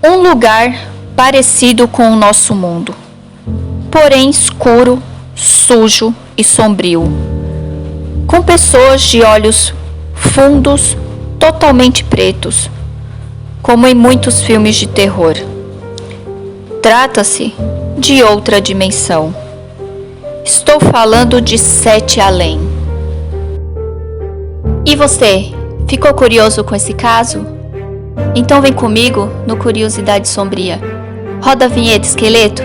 Um lugar parecido com o nosso mundo, porém escuro, sujo e sombrio, com pessoas de olhos fundos, totalmente pretos, como em muitos filmes de terror. Trata-se de outra dimensão. Estou falando de Sete Além. E você, ficou curioso com esse caso? Então vem comigo no Curiosidade Sombria. Roda a vinheta, esqueleto.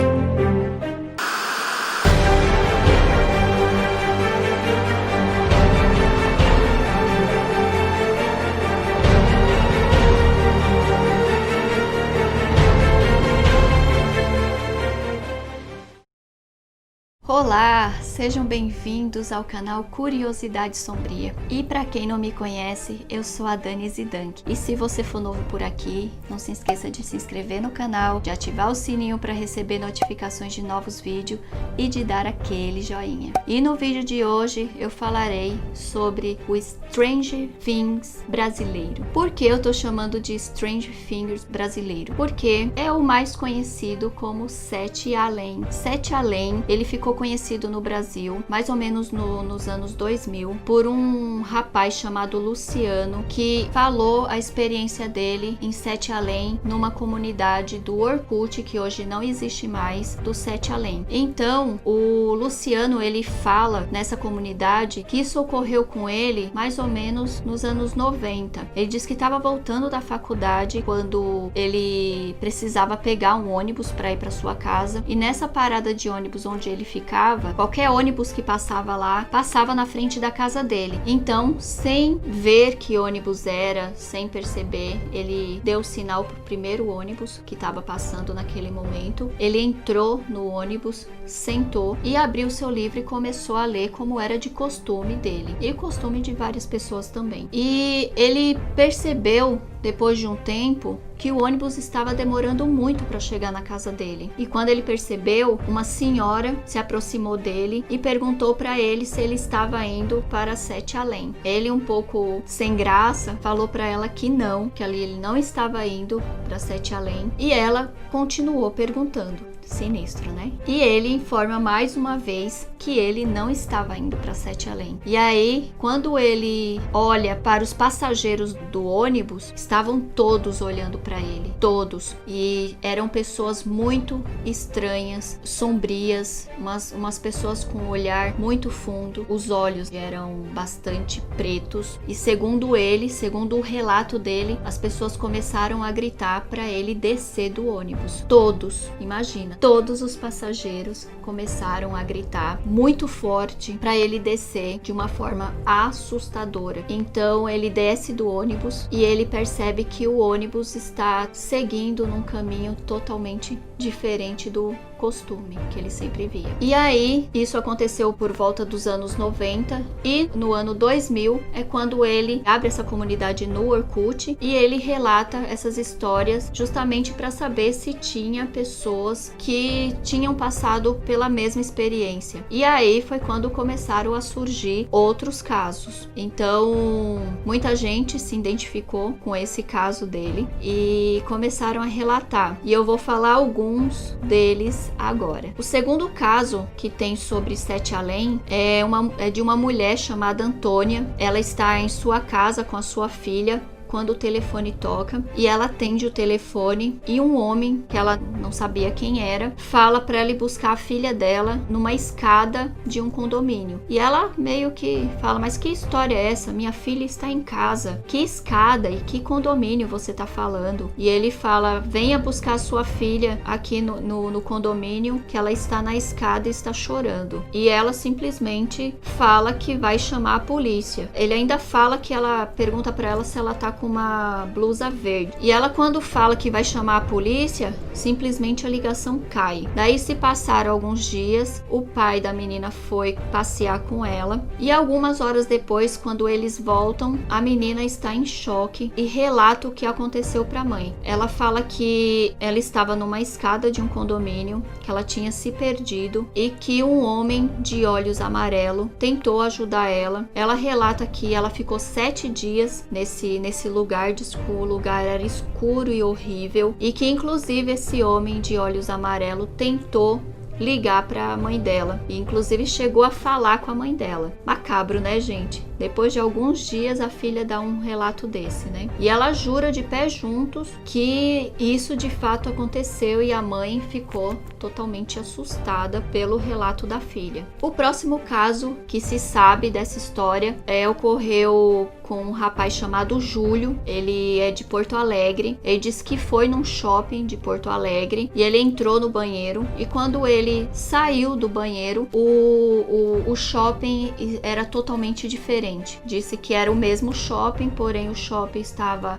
Olá, sejam bem-vindos ao canal Curiosidade Sombria. E para quem não me conhece, eu sou a Dani Zidank. E se você for novo por aqui, não se esqueça de se inscrever no canal, de ativar o sininho para receber notificações de novos vídeos e de dar aquele joinha. E no vídeo de hoje eu falarei sobre o Strange Things brasileiro. Por que eu tô chamando de Strange Things brasileiro? Porque é o mais conhecido como Sete Além. Sete Além, ele ficou conhecido no Brasil, mais ou menos nos anos 2000, por um rapaz chamado Luciano, que falou a experiência dele em Sete Além, numa comunidade do Orkut, que hoje não existe mais, do Sete Além. Então, o Luciano, ele fala nessa comunidade que isso ocorreu com ele mais ou menos nos anos 90. Ele diz que estava voltando da faculdade quando ele precisava pegar um ônibus para ir para sua casa, e nessa parada de ônibus onde ele ficava, qualquer ônibus que passava lá, passava na frente da casa dele. Então, sem ver que ônibus era, sem perceber, ele deu sinal pro primeiro ônibus que estava passando naquele momento. Ele entrou no ônibus, sentou e abriu seu livro e começou a ler, como era de costume dele e costume de várias pessoas também. E ele percebeu, depois de um tempo, que o ônibus estava demorando muito para chegar na casa dele. E quando ele percebeu, uma senhora se aproximou dele e perguntou para ele se ele estava indo para Sete Além. Ele, um pouco sem graça, falou para ela que não, que ali ele não estava indo para Sete Além. E ela continuou perguntando. Sinistro, né? E ele informa mais uma vez que ele não estava indo para Sete Além. E aí, quando ele olha para os passageiros do ônibus, estavam todos olhando para ele, todos. E eram pessoas muito estranhas, sombrias, umas pessoas com um olhar muito fundo. Os olhos eram bastante pretos. E segundo ele, segundo o relato dele, as pessoas começaram a gritar para ele descer do ônibus. Todos, imagina. Todos os passageiros começaram a gritar muito forte para ele descer de uma forma assustadora. Então ele desce do ônibus e ele percebe que o ônibus está seguindo num caminho totalmente diferente do costume que ele sempre via. E aí, isso aconteceu por volta dos anos 90, e no ano 2000 é quando ele abre essa comunidade no Orkut e ele relata essas histórias justamente para saber se tinha pessoas que tinham passado pela mesma experiência. E aí foi quando começaram a surgir outros casos. Então, muita gente se identificou com esse caso dele e começaram a relatar. E eu vou falar alguns deles agora. O segundo caso que tem sobre Sete Além é de uma mulher chamada Antônia. Ela está em sua casa com a sua filha quando o telefone toca, e ela atende o telefone e um homem, que ela não sabia quem era, fala para ela ir buscar a filha dela numa escada de um condomínio. E ela meio que fala: mas que história é essa? Minha filha está em casa. Que escada e que condomínio você tá falando? E ele fala: venha buscar a sua filha aqui no condomínio, que ela está na escada e está chorando. E ela simplesmente fala que vai chamar a polícia. Ele ainda fala que ela pergunta para ela se ela tá com uma blusa verde. E ela, quando fala que vai chamar a polícia, simplesmente a ligação cai. Daí se passaram alguns dias, o pai da menina foi passear com ela, e algumas horas depois, quando eles voltam, a menina está em choque e relata o que aconteceu para a mãe. Ela fala que ela estava numa escada de um condomínio, que ela tinha se perdido e que um homem de olhos amarelo tentou ajudar ela. Ela relata que ela ficou 7 dias nesse esse lugar, disse que o lugar era escuro e horrível e que inclusive esse homem de olhos amarelos tentou ligar para a mãe dela e inclusive chegou a falar com a mãe dela. Macabro, né, gente? Depois de alguns dias a filha dá um relato desse, né? E ela jura de pé juntos que isso de fato aconteceu e a mãe ficou totalmente assustada pelo relato da filha. O próximo caso que se sabe dessa história ocorreu com um rapaz chamado Júlio. Ele é de Porto Alegre. Ele disse que foi num shopping de Porto Alegre e ele entrou no banheiro e quando ele saiu do banheiro, o shopping era totalmente diferente. Disse que era o mesmo shopping, porém o shopping estava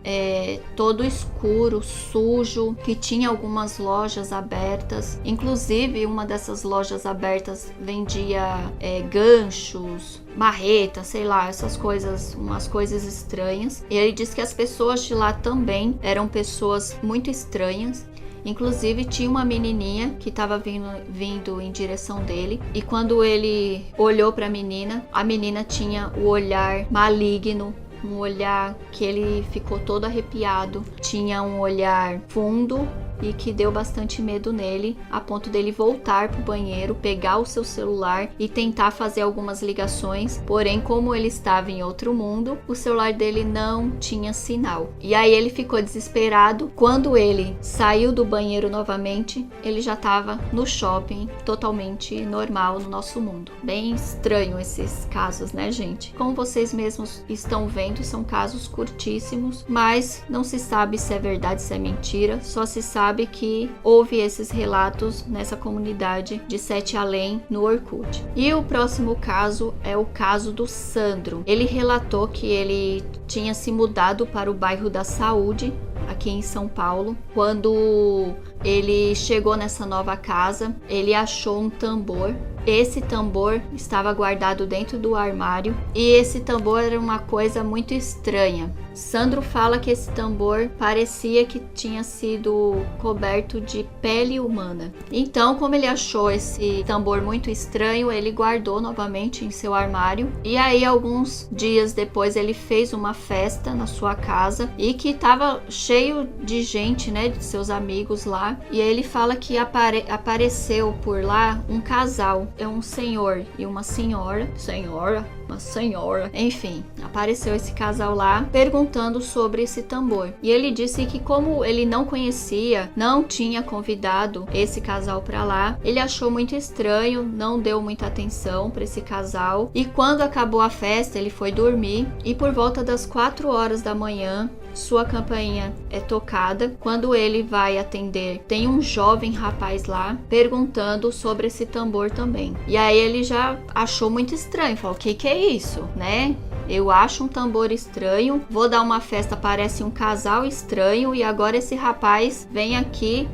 todo escuro, sujo, que tinha algumas lojas abertas. Inclusive, uma dessas lojas abertas vendia ganchos, marreta, sei lá, essas coisas, umas coisas estranhas. E ele disse que as pessoas de lá também eram pessoas muito estranhas. Inclusive tinha uma menininha que estava vindo em direção dele e quando ele olhou para a menina tinha o olhar maligno, um olhar que ele ficou todo arrepiado, tinha um olhar fundo e que deu bastante medo nele, a ponto dele voltar pro banheiro, pegar o seu celular e tentar fazer algumas ligações, porém como ele estava em outro mundo, o celular dele não tinha sinal. E aí ele ficou desesperado. Quando ele saiu do banheiro novamente, ele já estava no shopping, totalmente normal no nosso mundo. Bem estranho esses casos, né, gente? Como vocês mesmos estão vendo, são casos curtíssimos, mas não se sabe se é verdade, se é mentira, só se sabe que houve esses relatos nessa comunidade de Sete Além no Orkut. E o próximo caso é o caso do Sandro. Ele relatou que ele tinha se mudado para o bairro da Saúde, aqui em São Paulo. Quando ele chegou nessa nova casa, ele achou um tambor. Esse tambor estava guardado dentro do armário e esse tambor era uma coisa muito estranha. Sandro fala que esse tambor parecia que tinha sido coberto de pele humana. Então, como ele achou esse tambor muito estranho, ele guardou novamente em seu armário. E aí, alguns dias depois, ele fez uma festa na sua casa e que estava cheio de gente, né, de seus amigos lá. E aí ele fala que apareceu por lá um casal, um senhor e uma senhora, enfim, apareceu esse casal lá perguntando sobre esse tambor. E ele disse que como ele não conhecia, não tinha convidado esse casal para lá, ele achou muito estranho, não deu muita atenção para esse casal. E quando acabou a festa, ele foi dormir e por volta das 4 horas da manhã, sua campainha é tocada. Quando ele vai atender, tem um jovem rapaz lá perguntando sobre esse tambor também. E aí ele já achou muito estranho, falou: o que é isso, né? Eu acho um tambor estranho, vou dar uma festa, parece um casal estranho e agora esse rapaz vem aqui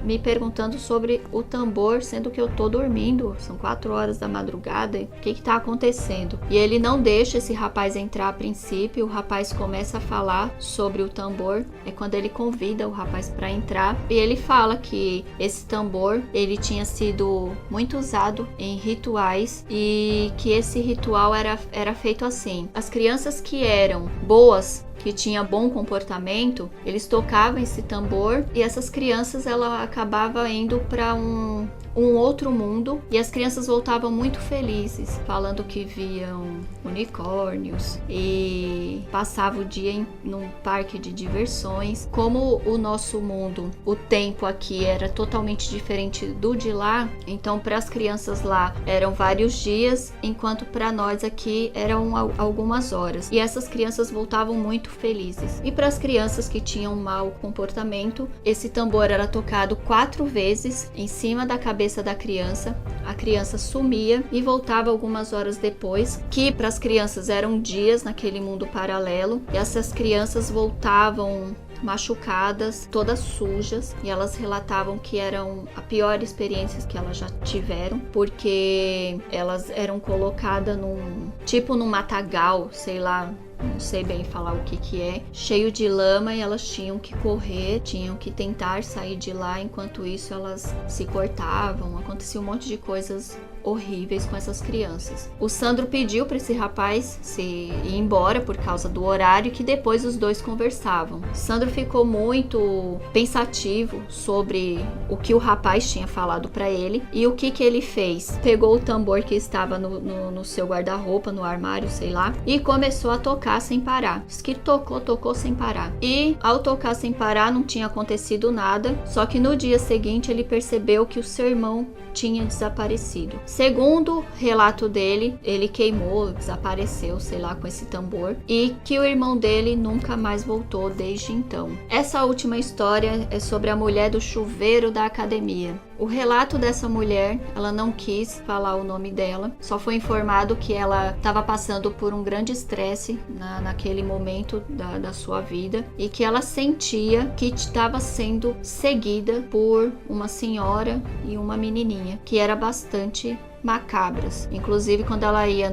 me perguntando sobre o tambor, sendo que eu tô dormindo, são 4 horas da madrugada, o que tá acontecendo? E ele não deixa esse rapaz entrar a princípio, o rapaz começa a falar sobre o tambor, é quando ele convida o rapaz para entrar e ele fala que esse tambor, ele tinha sido muito usado em rituais e que esse ritual era feito assim: as crianças que eram boas, que tinha bom comportamento, eles tocavam esse tambor e essas crianças ela acabava indo para um outro mundo e as crianças voltavam muito felizes, falando que viam unicórnios e passavam o dia num parque de diversões. Como o nosso mundo, o tempo aqui era totalmente diferente do de lá, então para as crianças lá eram vários dias, enquanto para nós aqui eram algumas horas. E essas crianças voltavam muito felizes. E para as crianças que tinham mau comportamento, esse tambor era tocado 4 vezes em cima da cabeça da criança, a criança sumia e voltava algumas horas depois, que para as crianças eram dias naquele mundo paralelo, e essas crianças voltavam machucadas, todas sujas, e elas relatavam que eram a pior experiência que elas já tiveram, porque elas eram colocadas num matagal, sei lá, não sei bem falar o que é, cheio de lama, e elas tinham que correr, tinham que tentar sair de lá, enquanto isso elas se cortavam, acontecia um monte de coisas horríveis com essas crianças. O Sandro pediu para esse rapaz se ir embora por causa do horário, que depois os dois conversavam. Sandro ficou muito pensativo sobre o que o rapaz tinha falado para ele e o que ele fez. Pegou o tambor que estava no seu guarda-roupa, no armário, sei lá, e começou a tocar sem parar. Diz que tocou sem parar. E ao tocar sem parar não tinha acontecido nada, só que no dia seguinte ele percebeu que o seu irmão tinha desaparecido. Segundo relato dele, ele queimou, desapareceu, sei lá, com esse tambor, e que o irmão dele nunca mais voltou desde então. Essa última história é sobre a mulher do chuveiro da academia. O relato dessa mulher, ela não quis falar o nome dela, só foi informado que ela estava passando por um grande estresse naquele momento da sua vida e que ela sentia que estava sendo seguida por uma senhora e uma menininha, que era bastante macabras. Inclusive, quando ela ia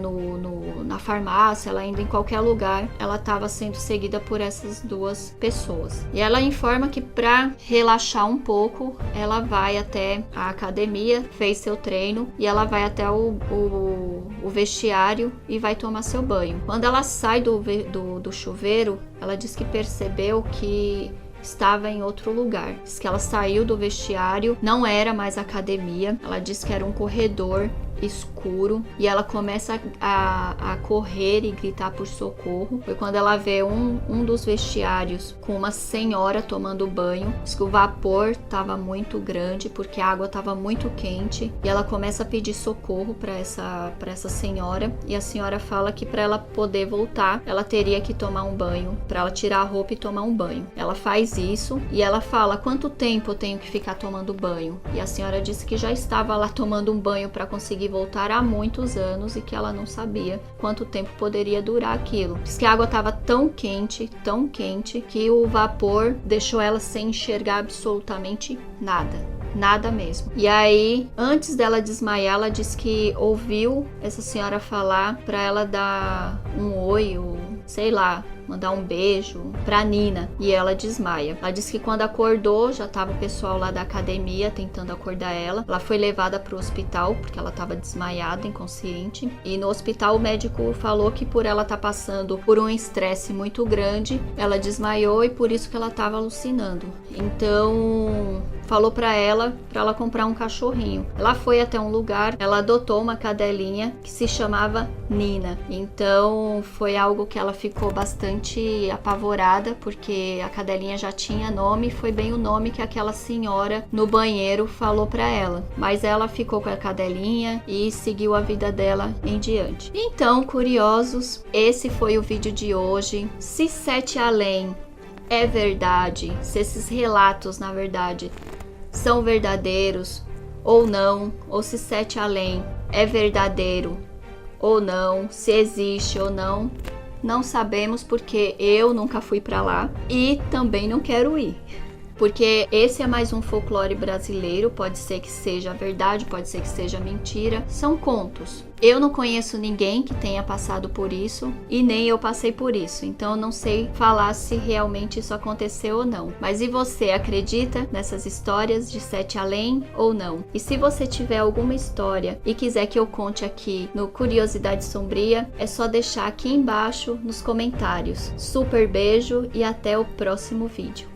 na farmácia, ela indo em qualquer lugar, ela estava sendo seguida por essas duas pessoas. E ela informa que para relaxar um pouco, ela vai até a academia, fez seu treino e ela vai até o vestiário e vai tomar seu banho. Quando ela sai do chuveiro, ela diz que percebeu que estava em outro lugar. Diz que ela saiu do vestiário, não era mais academia, ela diz que era um corredor escuro e ela começa a correr e gritar por socorro. Foi quando ela vê um dos vestiários com uma senhora tomando banho. Diz que o vapor estava muito grande porque a água estava muito quente e ela começa a pedir socorro para essa senhora, e a senhora fala que para ela poder voltar ela teria que tomar um banho, para ela tirar a roupa e tomar um banho. Ela faz isso e ela fala: quanto tempo eu tenho que ficar tomando banho? E a senhora disse que já estava lá tomando um banho para conseguir voltar há muitos anos e que ela não sabia quanto tempo poderia durar aquilo. Diz que a água estava tão quente que o vapor deixou ela sem enxergar absolutamente nada mesmo. E aí, antes dela desmaiar, ela diz que ouviu essa senhora falar para ela dar um oi ou sei lá, mandar um beijo pra Nina, e ela desmaia. Ela disse que quando acordou, já tava o pessoal lá da academia tentando acordar ela. Ela foi levada pro hospital porque ela tava desmaiada, inconsciente, e no hospital o médico falou que por ela estar passando por um estresse muito grande, ela desmaiou e por isso que ela tava alucinando. Então falou pra ela comprar um cachorrinho. Ela foi até um lugar, ela adotou uma cadelinha que se chamava Nina. Então foi algo que ela ficou bastante apavorada, porque a cadelinha já tinha nome, foi bem o nome que aquela senhora no banheiro falou pra ela. Mas ela ficou com a cadelinha e seguiu a vida dela em diante. Então, curiosos, esse foi o vídeo de hoje. Se Sete Além é verdade, se esses relatos, na verdade, são verdadeiros ou não, ou se Sete Além é verdadeiro ou não, se existe ou não, não sabemos, porque eu nunca fui pra lá e também não quero ir. Porque esse é mais um folclore brasileiro, pode ser que seja verdade, pode ser que seja mentira, são contos. Eu não conheço ninguém que tenha passado por isso e nem eu passei por isso, então eu não sei falar se realmente isso aconteceu ou não. Mas e você, acredita nessas histórias de Sete Além ou não? E se você tiver alguma história e quiser que eu conte aqui no Curiosidade Sombria, é só deixar aqui embaixo nos comentários. Super beijo e até o próximo vídeo.